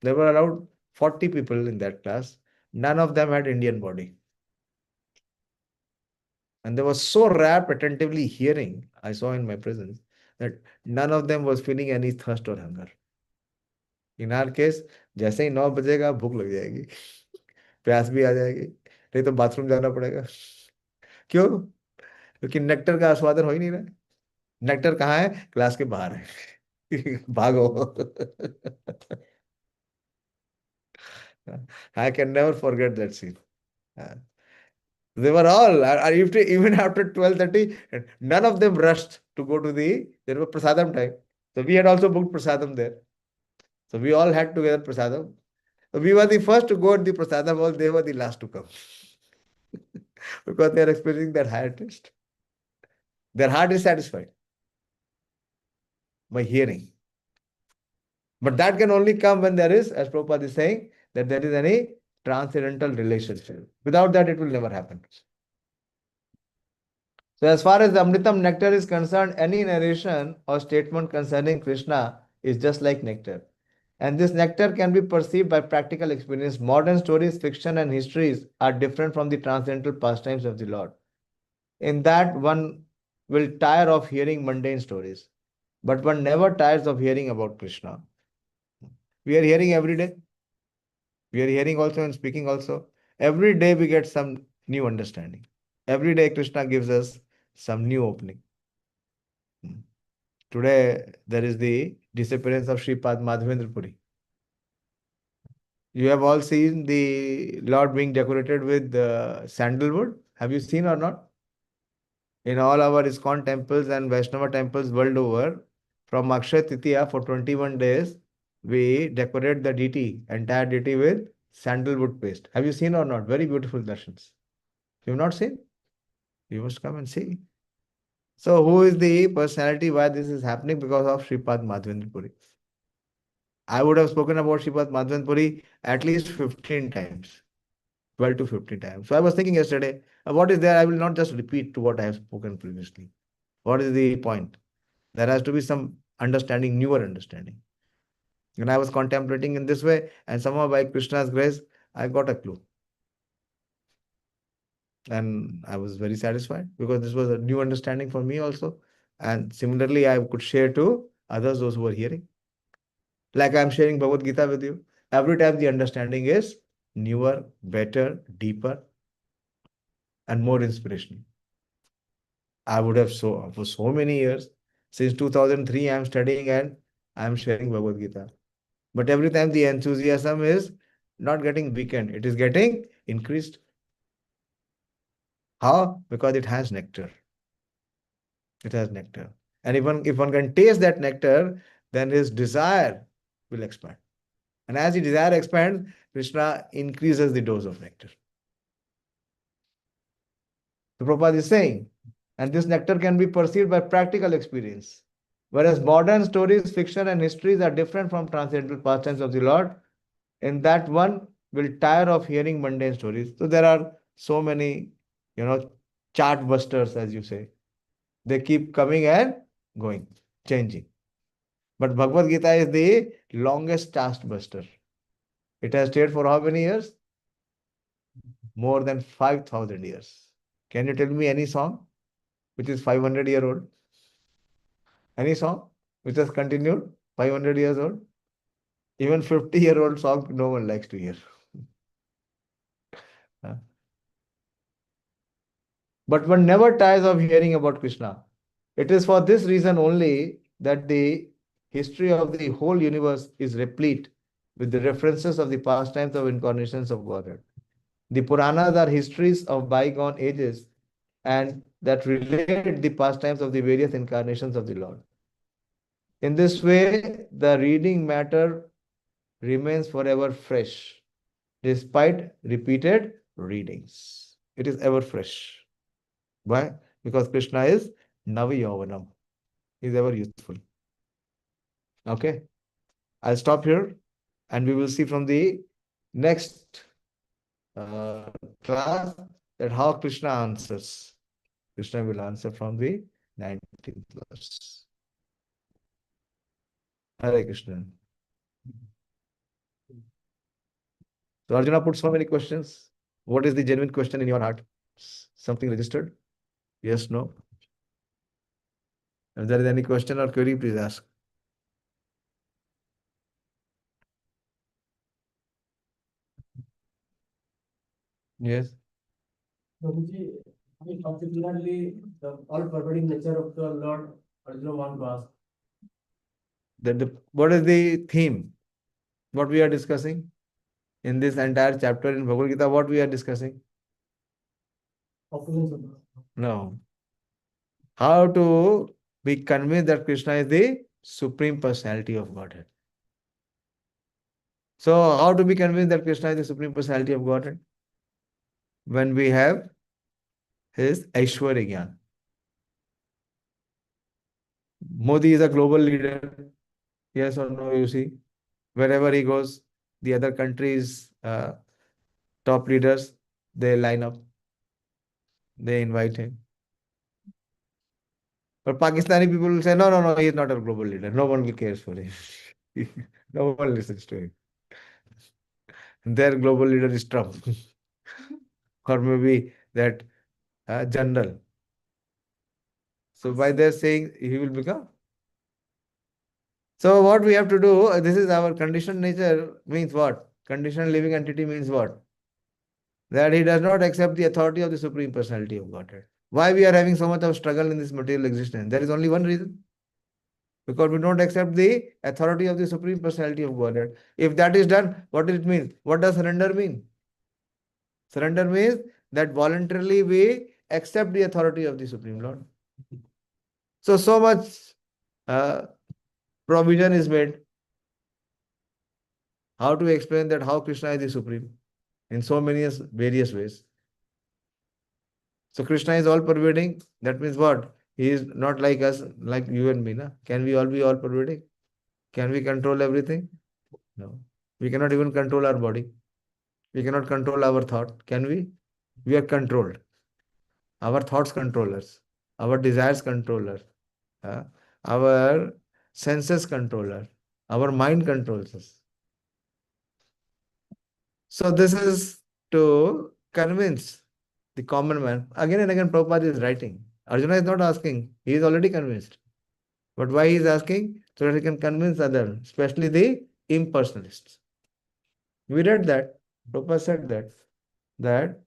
There were around 40 people in that class. None of them had Indian body. And they were so rapt, attentively hearing, I saw in my presence, that none of them was feeling any thirst or hunger. In our case, जैसे ही 9 बजेगा भूख लग जाएगी, प्यास भी आ जाएगी, नहीं तो बाथरूम जाना पड़ेगा. क्यों? क्योंकि नेक्टर का आस्वादन हो ही नहीं रहा है. नेक्टर कहाँ है? क्लास के बाहर है. भागो. I can never forget that scene. They were all, even after 12:30, none of them rushed to go to there was prasadam time. So we had also booked prasadam there. So we all had together prasadam. So we were the first to go at the prasadam hall, they were the last to come. Because they are experiencing that higher taste. Their heart is satisfied by hearing. But that can only come when there is, as Prabhupada is saying, that there is any transcendental relationship. Without that, it will never happen. So as far as the Amritam nectar is concerned, any narration or statement concerning Krishna is just like nectar. And this nectar can be perceived by practical experience. Modern stories, fiction, and histories are different from the transcendental pastimes of the Lord. In that, one will tire of hearing mundane stories, but one never tires of hearing about Krishna. We are hearing every day. We are hearing also and speaking also. Every day we get some new understanding. Every day Krishna gives us some new opening. Today there is the disappearance of Sripad Madhavendra Puri. You have all seen the Lord being decorated with sandalwood. Have you seen or not? In all our ISKCON temples and Vaishnava temples world over, from Akshay Titiya for 21 days, we decorate the deity, entire deity with sandalwood paste. Have you seen or not? Very beautiful darshans. You have not seen? You must come and see. So who is the personality why this is happening? Because of Sripad Madhavendra Puri. I would have spoken about Sripad Madhavendra Puri at least 15 times. 12 to 15 times. So I was thinking yesterday, what is there? I will not just repeat to what I have spoken previously. What is the point? There has to be some understanding, newer understanding. And I was contemplating in this way, and somehow by Krishna's grace, I got a clue. And I was very satisfied because this was a new understanding for me also. And similarly, I could share to others, those who were hearing. Like I'm sharing Bhagavad Gita with you. Every time the understanding is newer, better, deeper, and more inspirational. I would have for so many years, since 2003, I'm studying and I'm sharing Bhagavad Gita. But every time the enthusiasm is not getting weakened, it is getting increased. How? Because it has nectar. It has nectar. And even if one can taste that nectar, then his desire will expand. And as the desire expands, Krishna increases the dose of nectar. The Prabhupada is saying, and this nectar can be perceived by practical experience. Whereas modern stories, fiction, and histories are different from transcendental pastimes of the Lord, in that one will tire of hearing mundane stories. So there are so many, chart busters, as you say. They keep coming and going, changing. But Bhagavad Gita is the longest chart buster. It has stayed for how many years? More than 5,000 years. Can you tell me any song which is 500-year-old? Any song which has continued 500 years old? Even 50-year-old song, no one likes to hear. But one never tires of hearing about Krishna. It is for this reason only that the history of the whole universe is replete with the references of the pastimes of incarnations of Godhead. The Puranas are histories of bygone ages and that relate the pastimes of the various incarnations of the Lord. In this way, the reading matter remains forever fresh, despite repeated readings. It is ever fresh. Why? Because Krishna is Navi Yovanam. He is ever youthful. Okay. I'll stop here and we will see from the next class that how Krishna answers. Krishna will answer from the 19th verse. Hare Krishna. So Arjuna put so many questions. What is the genuine question in your heart? Something registered? Yes, no? If there is any question or query, please ask. Yes. Prabhuji, I mean, particularly the all-pervading nature of the Lord, Arjuna want to ask. What is the theme? What we are discussing in this entire chapter in Bhagavad Gita? What we are discussing? opulence of the. No. How to be convinced that Krishna is the Supreme Personality of Godhead? So, how to be convinced that Krishna is the Supreme Personality of Godhead? When we have his Aishwarya Gyan. Modi is a global leader. Yes or no, you see? Wherever he goes, the other countries' top leaders, they line up. They invite him. But Pakistani people will say, no, no, no, he is not a global leader. No one will cares for him. No one listens to him. Their global leader is Trump. Or maybe that general. So by their saying, he will become. So what we have to do, this is our conditioned nature means what? Conditioned living entity means what? That he does not accept the authority of the Supreme Personality of Godhead. Why we are having so much of struggle in this material existence? There is only one reason. Because we don't accept the authority of the Supreme Personality of Godhead. If that is done, what does it mean? What does surrender mean? Surrender means that voluntarily we accept the authority of the Supreme Lord. So much provision is made. How to explain that how Krishna is the Supreme in so many various ways. So Krishna is all pervading. That means what? He is not like us, like you and me. Na? Can we all be all pervading? Can we control everything? No. We cannot even control our body. We cannot control our thought. Can we? We are controlled. Our thoughts control us. Our desires control us. Our senses control us. Our mind controls us. So this is to convince the common man. Again and again Prabhupada is writing. Arjuna is not asking. He is already convinced. But why he is asking? So that he can convince others, especially the impersonalists. We read that. Prabhupada said that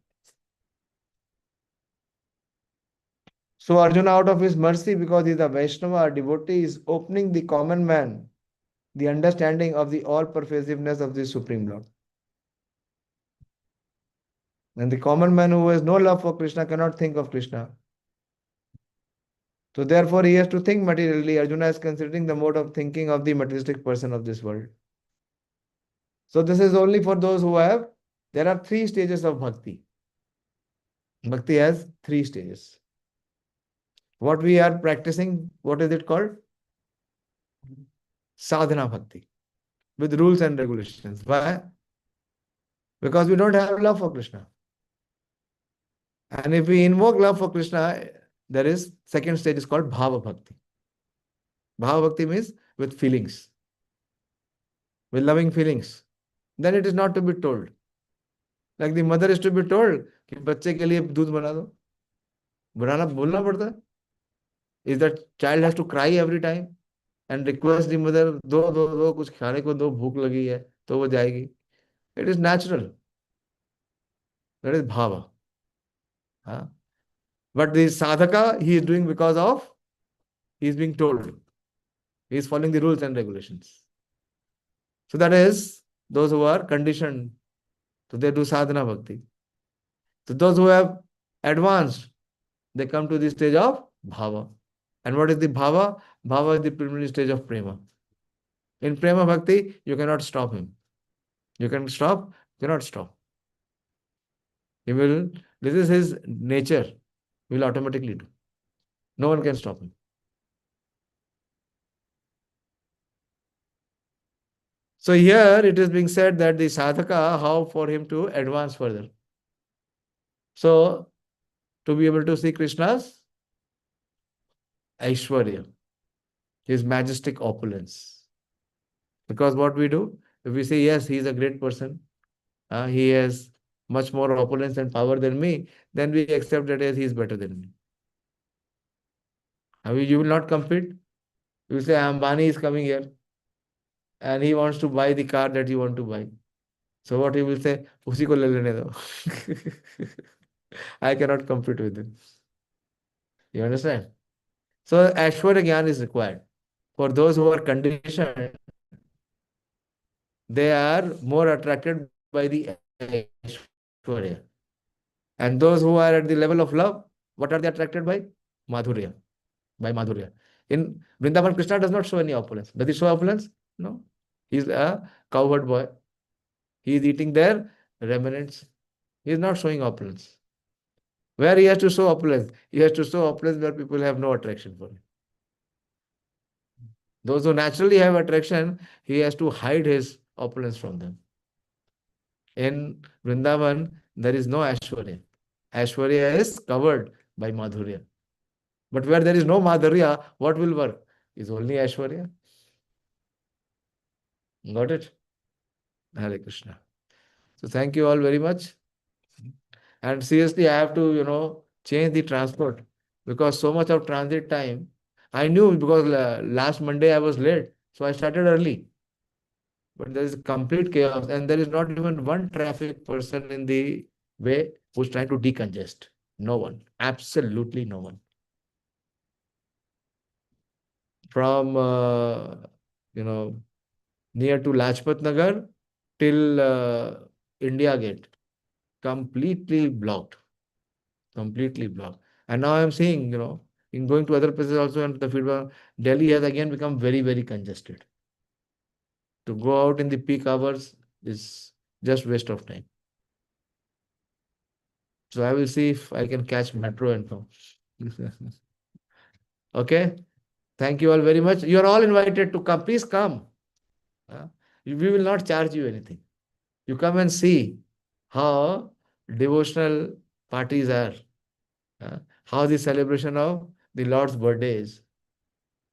so Arjuna, out of his mercy, because he is a Vaishnava, a devotee, is opening the common man the understanding of the all-pervasiveness of the Supreme Lord. And the common man who has no love for Krishna cannot think of Krishna. So therefore he has to think materially. Arjuna is considering the mode of thinking of the materialistic person of this world. So this is only for those who have, there are 3 stages of bhakti. Bhakti has 3 stages. What we are practicing, what is it called? Sadhana bhakti. With rules and regulations. Why? Because we don't have love for Krishna. And if we invoke love for Krishna, there is second stage is called Bhava Bhakti. Bhava Bhakti means with feelings, with loving feelings. Then it is not to be told. Like the mother is to be told कि बच्चे के लिए दूध बना दो. बनाना बोलना पड़ता है. Is that child has to cry every time and request the mother, दो कुछ खाने को दो, भूख लगी है तो वो जाएगी. It is natural. That is bhava. But the sadhaka he is doing because of he is being told. He is following the rules and regulations. So that is those who are conditioned. So they do sadhana bhakti. So those who have advanced, they come to the stage of bhava. And what is the bhava? Bhava is the preliminary stage of prema. In prema bhakti, you cannot stop him. You can stop, cannot stop. He will, this is his nature. He will automatically do. No one can stop him. So here it is being said that the sadhaka, how for him to advance further. So, to be able to see Krishna's Aishwarya, his majestic opulence. Because what we do, if we say, yes, he is a great person, he has much more opulence and power than me, then we accept that yes, he is better than me. You will not compete. You will say, Ambani is coming here and he wants to buy the car that you want to buy. So what he will say, usi ko le lene do. I cannot compete with him. You understand? So Aishwarya Gyan is required. For those who are conditioned, they are more attracted by the Aishwarya. And those who are at the level of love, what are they attracted by? Madhurya. By Madhurya. In Vrindavan, Krishna does not show any opulence. Does he show opulence? No. He's a cowherd boy. He is eating their remnants. He is not showing opulence. Where he has to show opulence? He has to show opulence where people have no attraction for him. Those who naturally have attraction, he has to hide his opulence from them. In Vrindavan, there is no Aishwarya. Aishwarya is covered by Madhurya. But where there is no Madhurya, what will work? Is only Aishwarya. Got it? Hare Krishna. So thank you all very much. And seriously, I have to, change the transport because so much of transit time. I knew because last Monday I was late, so I started early. But there is complete chaos, and there is not even one traffic person in the way who's trying to decongest. No one. Absolutely no one. From near to Lajpat Nagar till India Gate, completely blocked. Completely blocked. And now I'm seeing, in going to other places also, and the feedback, Delhi has again become very, very congested. To go out in the peak hours is just waste of time. So I will see if I can catch metro and come. Okay. Thank you all very much. You are all invited to come. Please come. We will not charge you anything. You come and see how devotional parties are. How the celebration of the Lord's birthday is.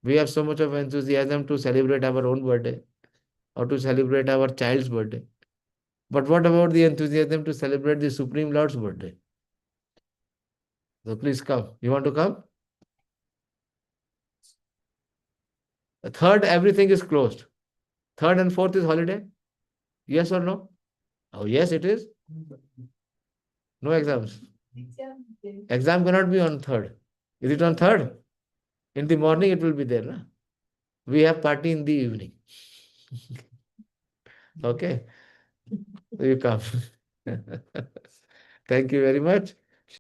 We have so much of enthusiasm to celebrate our own birthday or to celebrate our child's birthday. But what about the enthusiasm to celebrate the Supreme Lord's birthday? So please come. You want to come? The third, everything is closed. Third and fourth is holiday. Yes or no? Oh, yes, it is. No exams. Exam cannot be on third. Is it on third? In the morning, it will be there. Na? We have party in the evening. Okay. So you come. Thank you very much.